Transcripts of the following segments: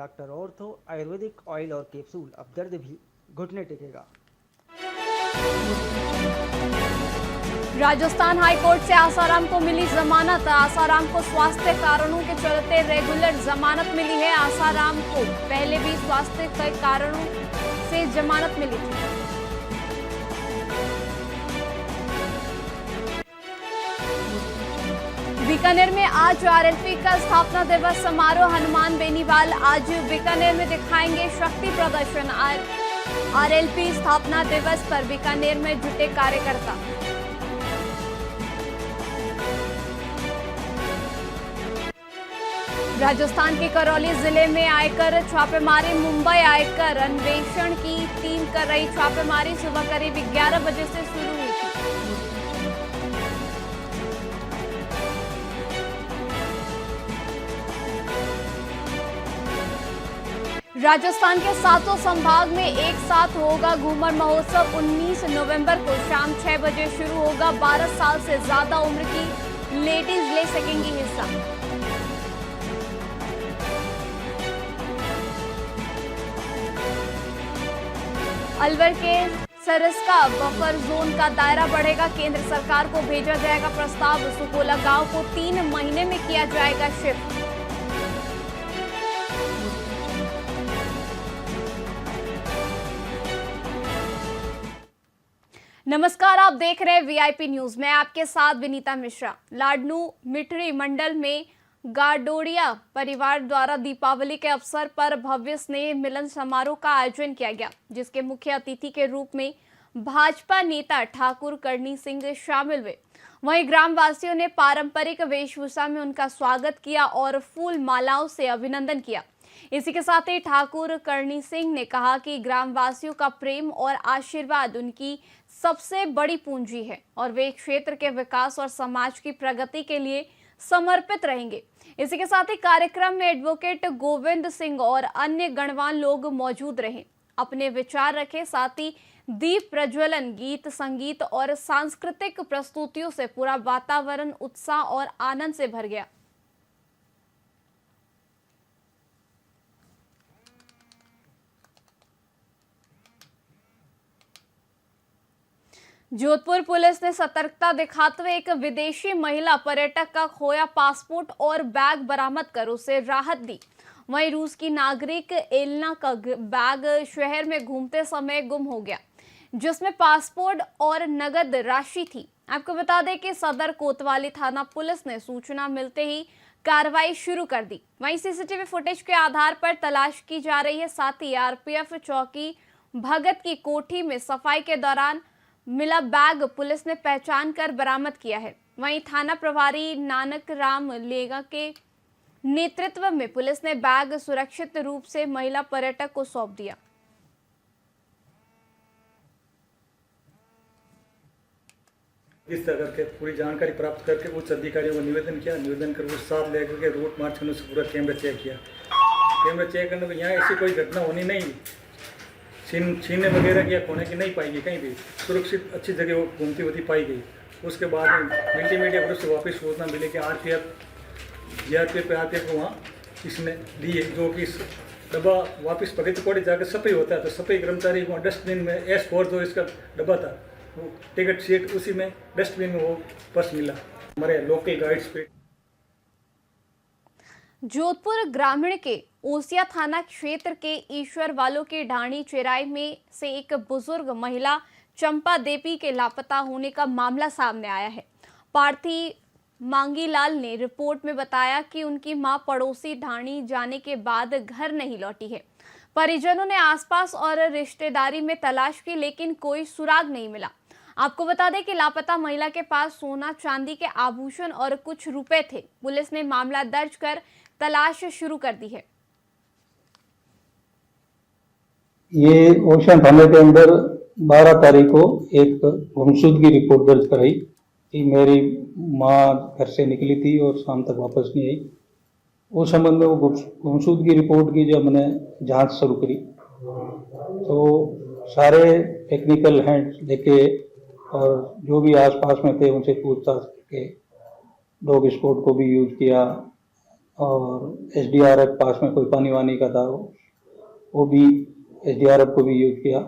Doctor ortho Ayurvedic oil और capsule, अब दर्द भी घुटने टेकेगा। राजस्थान हाईकोर्ट से आसाराम को मिली जमानत। आसाराम को स्वास्थ्य कारणों के चलते रेगुलर जमानत मिली है। आसाराम को पहले भी स्वास्थ्य के कारणों से जमानत मिली थी। बीकानेर में आज आरएलपी का स्थापना दिवस समारोह। हनुमान बेनीवाल आज बीकानेर में दिखाएंगे शक्ति प्रदर्शन। आरएलपी स्थापना दिवस पर बीकानेर में जुटे कार्यकर्ता। राजस्थान के करौली जिले में आयकर छापेमारी। मुंबई आयकर अन्वेषण की टीम कर रही छापेमारी। सुबह करीब 11 बजे से शुरू हुई थी। राजस्थान के 7 संभाग में एक साथ होगा घूमर महोत्सव। 19 नवंबर को शाम 6 बजे शुरू होगा। 12 साल से ज्यादा उम्र की लेडीज ले सकेंगी हिस्सा। अलवर के सरस्का बफर जोन का दायरा बढ़ेगा। केंद्र सरकार को भेजा जाएगा प्रस्ताव। सुकोला गांव को 3 महीने में किया जाएगा शिफ्ट। नमस्कार, आप देख रहे हैं वीआईपी न्यूज। मैं आपके साथ विनीता मिश्रा। लाडनू मिठड़ी मंडल में गाडोडिया परिवार द्वारा दीपावली के अवसर पर भव्य स्नेह मिलन समारोह का आयोजन किया गया, जिसके मुख्य अतिथि के रूप में भाजपा नेता ठाकुर करणी सिंह शामिल हुए। वहीं ग्रामवासियों ने पारंपरिक वेशभूषा में उनका स्वागत किया और फूल मालाओं से अभिनंदन किया। इसी के साथ ही ठाकुर करणी सिंह ने कहा कि ग्रामवासियों का प्रेम और आशीर्वाद उनकी सबसे बड़ी पूंजी है और वे क्षेत्र के विकास और समाज की प्रगति के लिए समर्पित रहेंगे। इसी के साथ ही कार्यक्रम में एडवोकेट गोविंद सिंह और अन्य गणवान लोग मौजूद रहे, अपने विचार रखे। साथ ही दीप प्रज्वलन, गीत संगीत और सांस्कृतिक प्रस्तुतियों से पूरा वातावरण उत्साह और आनंद से भर गया। जोधपुर पुलिस ने सतर्कता दिखाते हुए एक विदेशी महिला पर्यटक का खोया पासपोर्ट और बैग बरामद कर उसे राहत दी। वहीं रूस की नागरिक एलना का बैग शहर में घूमते समय गुम हो गया, जिसमें पासपोर्ट और नगद राशि थी। आपको बता दें कि सदर कोतवाली थाना पुलिस ने सूचना मिलते ही कार्रवाई शुरू कर दी। वहीं सीसीटीवी फुटेज के आधार पर तलाश की जा रही है। साथ ही आरपीएफ चौकी भगत की कोठी में सफाई के दौरान मिला बैग पुलिस ने पहचान कर बरामद किया है। वहीं थाना प्रभारी नानक राम लेगा के नेतृत्व में पुलिस ने बैग सुरक्षित रूप से महिला पर्यटक को सौंप दिया। इस तरह के पूरी जानकारी प्राप्त करके उच्च अधिकारियों को निवेदन किया। निवेदन कर वो साथ लेकर के रूट मार्च करने से पूरा कैमरा चेक किया। कैमरा चेक करने में यहाँ ऐसी कोई घटना होनी नहीं, छीनने वगैरह या खोने की नहीं पाई गई। कहीं भी सुरक्षित अच्छी जगह वो घूमती होती पाई गई। उसके बाद मल्टीमीडिया ग्रुप से वापस सूचना मिली कि जीआरपीएफ पे आते को वहाँ इसने दिए, जो कि डब्बा वापस पकड़ पड़े जाकर सफाई होता है। तो सफाई कर्मचारी वहाँ डस्टबिन में S4 जो इसका डब्बा था, वो टिकट सीट, उसी में डस्टबिन में वो पर्स मिला हमारे लोकल गाइड्स पे। जोधपुर ग्रामीण के ओसिया थाना क्षेत्र के ईश्वर वालों की ढाणी चेराई में से एक बुजुर्ग महिला चंपा देवी के लापता होने का मामला सामने आया है। पार्थी मांगीलाल ने रिपोर्ट में बताया कि उनकी मां पड़ोसी ढाणी जाने के बाद घर नहीं लौटी है। परिजनों ने आसपास और रिश्तेदारी में तलाश की, लेकिन कोई सुराग नहीं मिला। आपको बता दें कि लापता महिला के पास सोना चांदी के आभूषण और कुछ रुपए थे। पुलिस ने मामला दर्ज कर तलाश शुरू कर दी है। ये ओशन थाने के अंदर 12 तारीख को एक गुमशुदगी की रिपोर्ट दर्ज कराई कि मेरी माँ घर से निकली थी और शाम तक वापस नहीं आई। उस संबंध में वो गुमशुदगी रिपोर्ट की जब मैंने जांच शुरू करी तो सारे टेक्निकल हैंड लेके और जो भी आसपास में थे उनसे पूछताछ करके डॉग स्पॉट को भी यूज किया, और एसडीआरएफ पास में कोई पानी वानी का था, वो भी एसडीआरएफ को भी यूज किया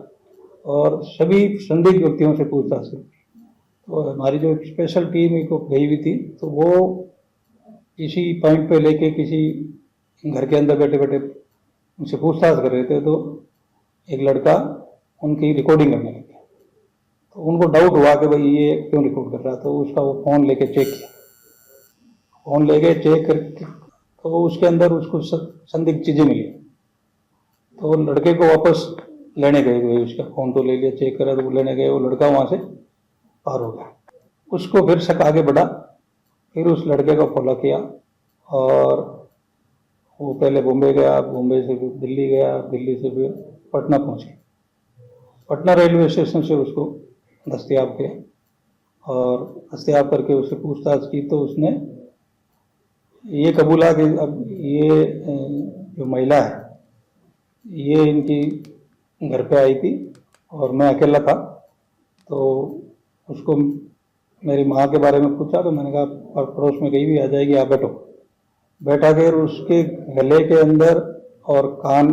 और सभी संदिग्ध व्यक्तियों से पूछताछ की। तो हमारी जो स्पेशल टीम को गई हुई थी, तो वो किसी पॉइंट पे लेके किसी घर के अंदर बैठे बैठे उनसे पूछताछ कर रहे थे, तो एक लड़का उनकी रिकॉर्डिंग करने लगा। तो उनको डाउट हुआ कि भाई ये क्यों रिकॉर्ड कर रहा है, तो उसका वो फ़ोन लेके चेक किया। फ़ोन लेके चेक करके तो उसके अंदर उसको संदिग्ध चीज़ें मिली। तो लड़के को वापस लेने गए, उसका फ़ोन तो ले लिया, चेक करा, तो वो लेने गए, वो लड़का वहाँ से पार हो गया। उसको फिर शक आगे बढ़ा, फिर उस लड़के को फॉलो किया और वो पहले बॉम्बे गया, बॉम्बे से फिर दिल्ली गया, दिल्ली से फिर पटना पहुँचे। पटना रेलवे स्टेशन से उसको दस्तयाब किया और दस्तयाब करके उससे पूछताछ की, तो उसने ये कबूला कि अब ये जो महिला है ये इनकी घर पे आई थी और मैं अकेला था। तो उसको मेरी माँ के बारे में पूछा, तो मैंने कहा पड़ोस में कहीं भी आ जाएगी, आप बैठो। बैठा कर उसके गले के अंदर और कान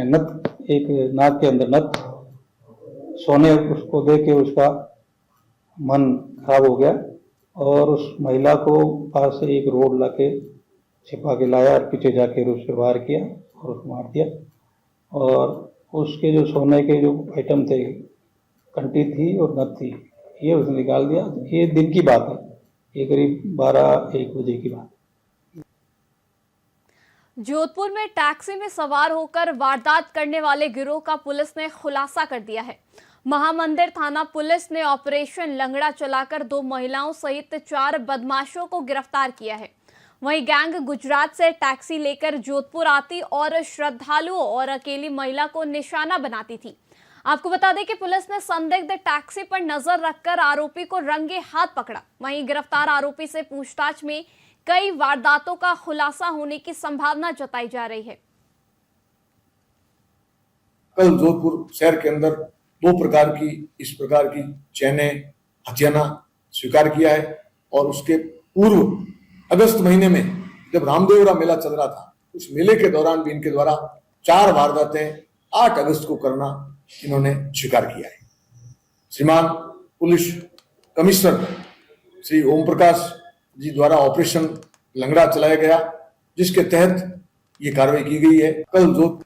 नथ, एक नाक के अंदर नथ, सोने उसको दे के उसका मन खराब हो गया और उस महिला को पास से एक रोड ला के छिपा के लाया और पीछे जाके उससे वार किया और उसको मार दिया। और उसके जो सोने के जो आइटम थे, कंठी थी और नथ थी, ये उसने निकाल दिया। ये दिन की बात है, ये करीब 12-1 बजे की बात। जोधपुर में टैक्सी में सवार होकर वारदात करने वाले गिरोह का पुलिस ने खुलासा कर दिया है। महामंदिर थाना पुलिस ने ऑपरेशन लंगड़ा चलाकर 2 महिलाओं सहित 4 बदमाशों को गिरफ्तार किया है। वहीं गैंग गुजरात से टैक्सी लेकर जोधपुर आती और श्रद्धालुओं और अकेली महिला को निशाना बनाती थी। आपको बता दें कि पुलिस ने संदिग्ध टैक्सी पर नजर रखकर आरोपी को रंगे हाथ पकड़ा। वहीं गिरफ्तार आरोपी से पूछताछ में कई वारदातों का खुलासा होने की संभावना जताई जा रही है। कल जोधपुर शहर के अंदर 2 प्रकार की इस प्रकार की चैनें हथियाना स्वीकार किया है और उसके पूर्व अगस्त महीने में जब रामदेवरा मेला चल रहा था, उस मेले के दौरान भी इनके द्वारा 4 वारदातें 8 अगस्त को करना इन्होंने स्वीकार किया है। श्रीमान पुलिस कमिश्नर श्री ओम प्रकाश जी द्वारा ऑपरेशन लंगड़ा चलाया गया, जिसके तहत ये कार्रवाई की गई है। कल जो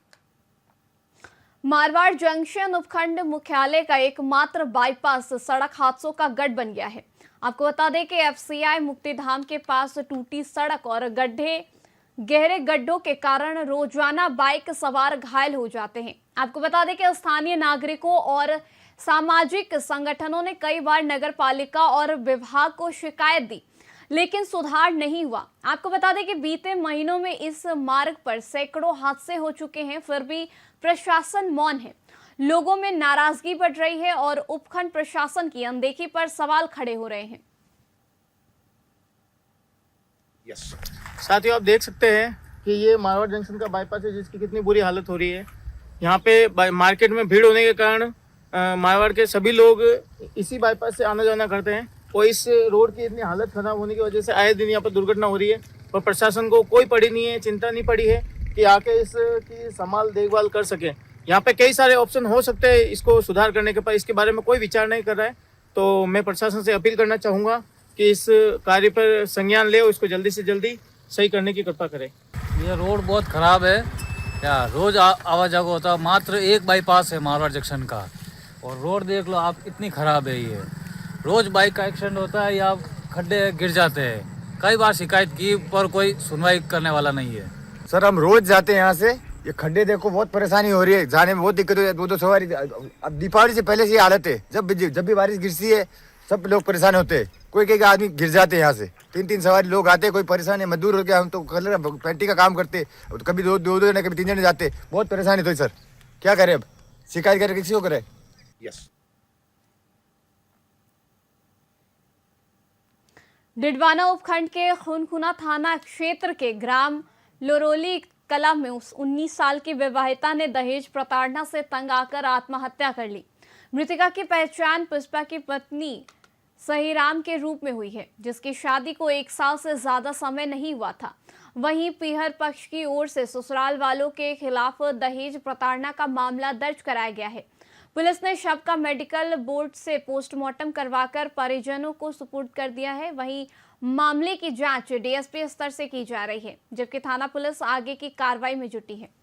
मारवाड़ जंक्शन उपखंड मुख्यालय का एकमात्र बाईपास सड़क हादसों का गढ़ बन गया है। आपको बता दें कि एफसीआई मुक्तिधाम के पास टूटी सड़क और गहरे गड्ढों के कारण रोजाना बाइक सवार घायल हो जाते हैं। आपको बता दें कि स्थानीय नागरिकों और सामाजिक संगठनों ने कई बार नगर पालिका और विभाग को शिकायत दी, लेकिन सुधार नहीं हुआ। आपको बता दें कि बीते महीनों में इस मार्ग पर सैकड़ों हादसे हो चुके हैं, फिर भी प्रशासन मौन है। लोगों में नाराजगी बढ़ रही है और उपखंड प्रशासन की अनदेखी पर सवाल खड़े हो रहे हैं। साथियों, आप देख सकते हैं कि ये मारवाड़ जंक्शन का बाईपास है, जिसकी कितनी बुरी हालत हो रही है। यहाँ पे मार्केट में भीड़ होने के कारण मारवाड़ के सभी लोग इसी बाईपास से आना जाना करते हैं और इस रोड की इतनी हालत खराब होने की वजह से आए दिन यहाँ पर दुर्घटना हो रही है और प्रशासन को कोई पड़ी नहीं है, चिंता नहीं पड़ी है कि आके इसकी संभाल देखभाल कर सके। यहाँ पे कई सारे ऑप्शन हो सकते हैं इसको सुधार करने के, पर इसके बारे में कोई विचार नहीं कर रहा है। तो मैं प्रशासन से अपील करना चाहूँगा कि इस कार्य पर संज्ञान ले और इसको जल्दी से जल्दी सही करने की कृपा करें। ये रोड बहुत ख़राब है, क्या रोज़ आवाजाही होता है। मात्र एक बाईपास है मारवाड़ जंक्शन का और रोड देख लो आप, इतनी ख़राब है। ये रोज़ बाइक का एक्सीडेंट होता है या खड्डे गिर जाते हैं। कई बार शिकायत की पर कोई सुनवाई करने वाला नहीं है। सर हम रोज जाते हैं यहाँ से, ये खड्डे देखो, बहुत परेशानी हो रही है, जाने में बहुत दिक्कत हो रही है। 2 सवारी, अब दीपावली से पहले से ये हालत है। जब भी बारिश गिरती है सब लोग परेशान होते हैं। कोई आदमी गिर जाते हैं यहाँ से। 3 सवारी लोग आते हैं, कोई परेशान है, मजदूर हो गया। हम तो कलर पेंटिंग का काम करते, तो कभी 2 जने कभी 3 जने जाते, बहुत परेशानी होती सर। क्या करें अब, शिकायत करें किसी को करें। यस डिडवाना उपखंड के खुनखुना थाना क्षेत्र के ग्राम लोरोली कला में 19 साल की विवाहिता ने दहेज प्रताड़ना से तंग आकर आत्महत्या कर ली। मृतका की पहचान पुष्पा की पत्नी सहीराम के रूप में हुई है, जिसकी शादी को 1 साल से ज्यादा समय नहीं हुआ था। वहीं पीहर पक्ष की ओर से ससुराल वालों के खिलाफ दहेज प्रताड़ना का मामला दर्ज कराया गया है। पुलिस ने शव का मेडिकल बोर्ड से पोस्टमार्टम करवाकर परिजनों को सुपुर्द कर दिया है। वहीं मामले की जांच डीएसपी स्तर से की जा रही है, जबकि थाना पुलिस आगे की कार्रवाई में जुटी है।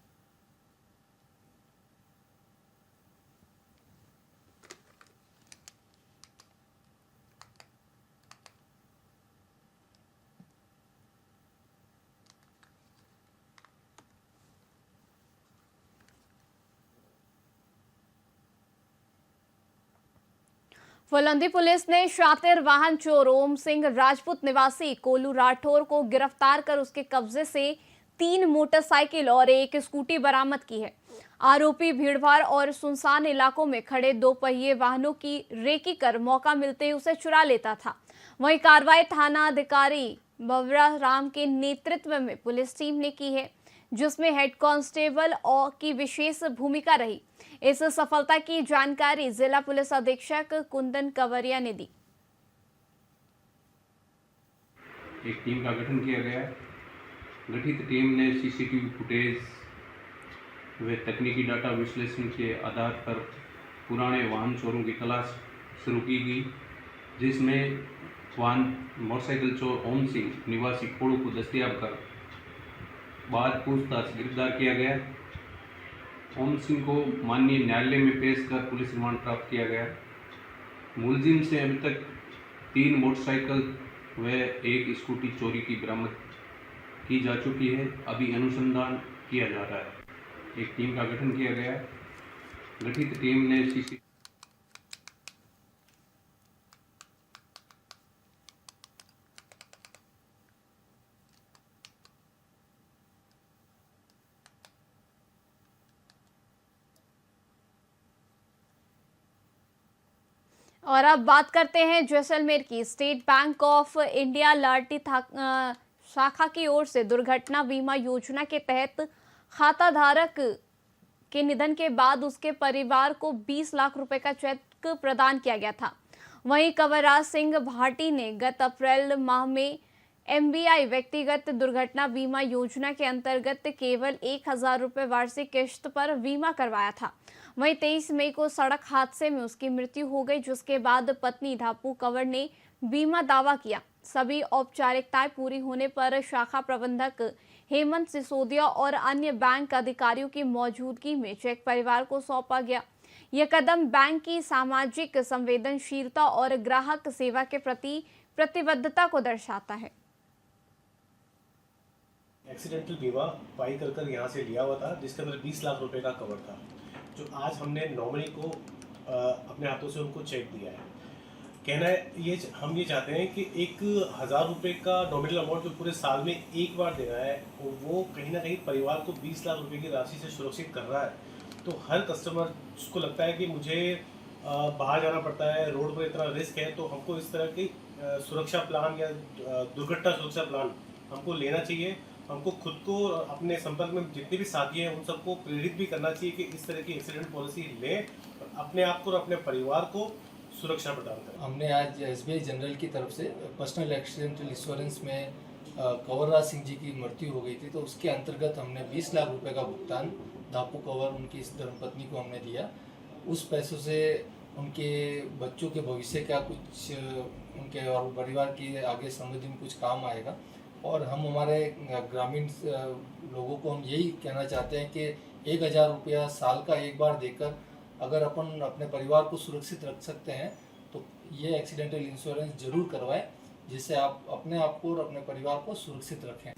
फुलंदी पुलिस ने शातिर वाहन चोर ओम सिंह राजपूत निवासी कोलू राठौर को गिरफ्तार कर उसके कब्जे से 3 मोटरसाइकिल और 1 स्कूटी बरामद की है। आरोपी भीड़भाड़ और सुनसान इलाकों में खड़े 2 पहिए वाहनों की रेकी कर मौका मिलते ही उसे चुरा लेता था। वहीं कार्रवाई थाना अधिकारी बवरा राम के नेतृत्व में पुलिस टीम ने की है, जिसमें हेड कांस्टेबल की विशेष भूमिका रही। इस सफलता की जानकारी जिला पुलिस अधीक्षक कुंदन कंवरिया ने दी। एक टीम का गठन किया गया है। गठित टीम ने सीसीटीवी फुटेज व तकनीकी डाटा विश्लेषण के आधार पर पुराने वाहन चोरों की तलाश शुरू की गई, जिसमें मोटरसाइकिल चोर ओम सिंह निवासी कोड़ू को दस्तयाब कर बाद पूछताछ गिरफ्तार किया गया। ओम सिंह को माननीय न्यायालय में पेश कर पुलिस रिमांड प्राप्त किया गया। मुलजिम से अभी तक 3 मोटरसाइकिल व 1 स्कूटी चोरी की बरामद की जा चुकी है। अभी अनुसंधान किया जा रहा है। एक टीम का गठन किया गया है। गठित टीम ने सीसी और अब बात करते हैं जैसलमेर की। स्टेट बैंक ऑफ इंडिया लाडली शाखा की ओर से दुर्घटना बीमा योजना के तहत खाता धारक के निधन के बाद उसके परिवार को 20 लाख रुपए का चेक प्रदान किया गया था। वहीं कंवरराज सिंह भाटी ने गत अप्रैल माह में एमबीआई व्यक्तिगत दुर्घटना बीमा योजना के अंतर्गत केवल 1000 रुपए वार्षिक किश्त पर बीमा करवाया था। वहीं 23 मई को सड़क हादसे में उसकी मृत्यु हो गई, जिसके बाद पत्नी धापू कंवर ने बीमा दावा किया। सभी औपचारिकताएं पूरी होने पर शाखा प्रबंधक हेमंत सिसोदिया और अन्य बैंक अधिकारियों की मौजूदगी में चेक परिवार को सौंपा गया। यह कदम बैंक की सामाजिक संवेदनशीलता और ग्राहक सेवा के प्रति प्रतिबद्धता को दर्शाता है। एक्सीडेंटल बीमा पाई कर यहाँ से लिया हुआ था, जिसके अंदर 20 लाख रुपए का कवर था, जो आज हमने नॉमिनी को अपने हाथों से उनको चेक दिया है। कहना है ये हम ये चाहते हैं कि 1000 रुपये का नॉमिनल अमाउंट जो पूरे साल में एक बार देना है, वो कहीं ना कहीं परिवार को 20 लाख रुपए की राशि से सुरक्षित कर रहा है। तो हर कस्टमर जिसको लगता है कि मुझे बाहर जाना पड़ता है, रोड पर इतना रिस्क है, तो हमको इस तरह की सुरक्षा प्लान या दुर्घटना सुरक्षा प्लान हमको लेना चाहिए। हमको खुद को अपने संपर्क में जितने भी साथी हैं उन सबको प्रेरित भी करना चाहिए कि इस तरह की एक्सीडेंट पॉलिसी लें, अपने आप को और अपने परिवार को सुरक्षा प्रदान करें। हमने आज एसबीआई जनरल की तरफ से पर्सनल एक्सीडेंटल इंश्योरेंस में कंवरराज सिंह जी की मृत्यु हो गई थी, तो उसके अंतर्गत हमने 20 लाख रुपए का भुगतान धापू कंवर उनकी इस धर्मपत्नी को हमने दिया। उस पैसों से उनके बच्चों के भविष्य का कुछ उनके और परिवार की आगे समृद्धि में कुछ काम आएगा। और हम हमारे ग्रामीण लोगों को हम यही कहना चाहते हैं कि 1000 रुपया साल का एक बार देकर अगर अपन अपने परिवार को सुरक्षित रख सकते हैं तो ये एक्सीडेंटल इंश्योरेंस जरूर करवाएं, जिससे आप अपने आप को और अपने परिवार को सुरक्षित रखें।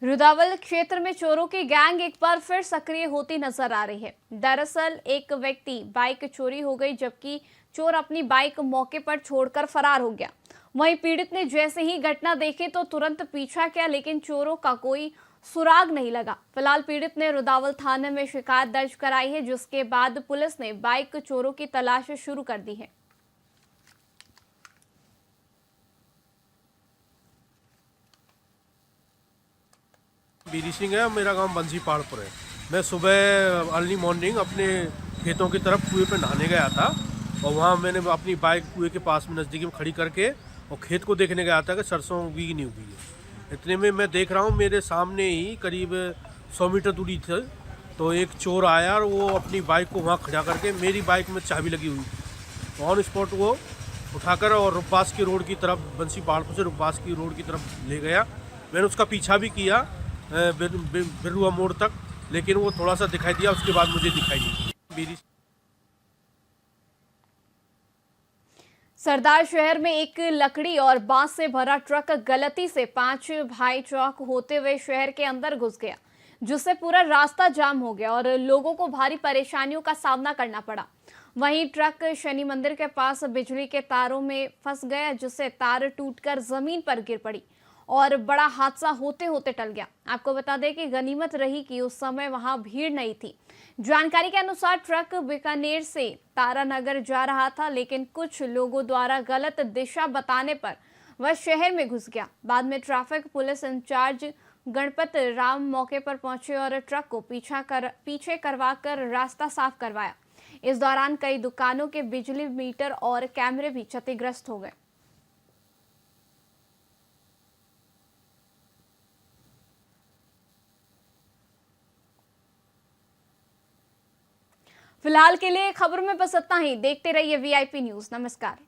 रुदावल क्षेत्र में चोरों की गैंग एक बार फिर सक्रिय होती नजर आ रही है। दरअसल एक व्यक्ति बाइक चोरी हो गई, जबकि चोर अपनी बाइक मौके पर छोड़कर फरार हो गया। वहीं पीड़ित ने जैसे ही घटना देखी तो तुरंत पीछा किया, लेकिन चोरों का कोई सुराग नहीं लगा। फिलहाल पीड़ित ने रुदावल थाने में शिकायत दर्ज कराई है, जिसके बाद पुलिस ने बाइक चोरों की तलाश शुरू कर दी है। बीरी सिंह है, मेरा गांव बंसी पहाड़पुर है। मैं सुबह अर्ली मॉर्निंग अपने खेतों की तरफ कुएं पे नहाने गया था और वहाँ मैंने अपनी बाइक कुएं के पास में नज़दीकी में खड़ी करके और खेत को देखने गया था कि सरसों उगी नहीं उगी है। इतने में मैं देख रहा हूँ मेरे सामने ही करीब 100 मीटर दूरी थी, तो एक चोर आया और वो अपनी बाइक को वहाँ खड़ा करके मेरी बाइक में चाबी लगी हुई ऑन स्पॉट वो उठाकर और रुपास की रोड की तरफ, बंसी पहाड़पुर से रुपास की रोड की तरफ ले गया। मैंने उसका पीछा भी किया बिरुआ मोड़ तक, लेकिन वो थोड़ा सा दिखाई दिया, उसके बाद मुझे दिखाई नहीं दी। सरदार शहर में एक लकड़ी और बांस से भरा ट्रक गलती से 5 भाई चौक होते हुए शहर के अंदर घुस गया, जिससे पूरा रास्ता जाम हो गया और लोगों को भारी परेशानियों का सामना करना पड़ा। वहीं ट्रक शनि मंदिर के पास बिजली के तारों में फंस गया, जिससे तार टूटकर जमीन पर गिर पड़ी और बड़ा हादसा होते होते टल गया। आपको बता दें कि गनीमत रही कि उस समय वहां भीड़ नहीं थी। जानकारी के अनुसार ट्रक बीकानेर से तारानगर जा रहा था, लेकिन कुछ लोगों द्वारा गलत दिशा बताने पर वह शहर में घुस गया। बाद में traffic police in charge Ganpat Ram मौके पर पहुंचे और ट्रक को पीछे करवाकर रास्ता साफ करवाया। इस दौरान कई दुकानों के बिजली मीटर और कैमरे भी क्षतिग्रस्त हो गए। फिलहाल के लिए खबरों में बस इतना ही। देखते रहिए VIP न्यूज। नमस्कार।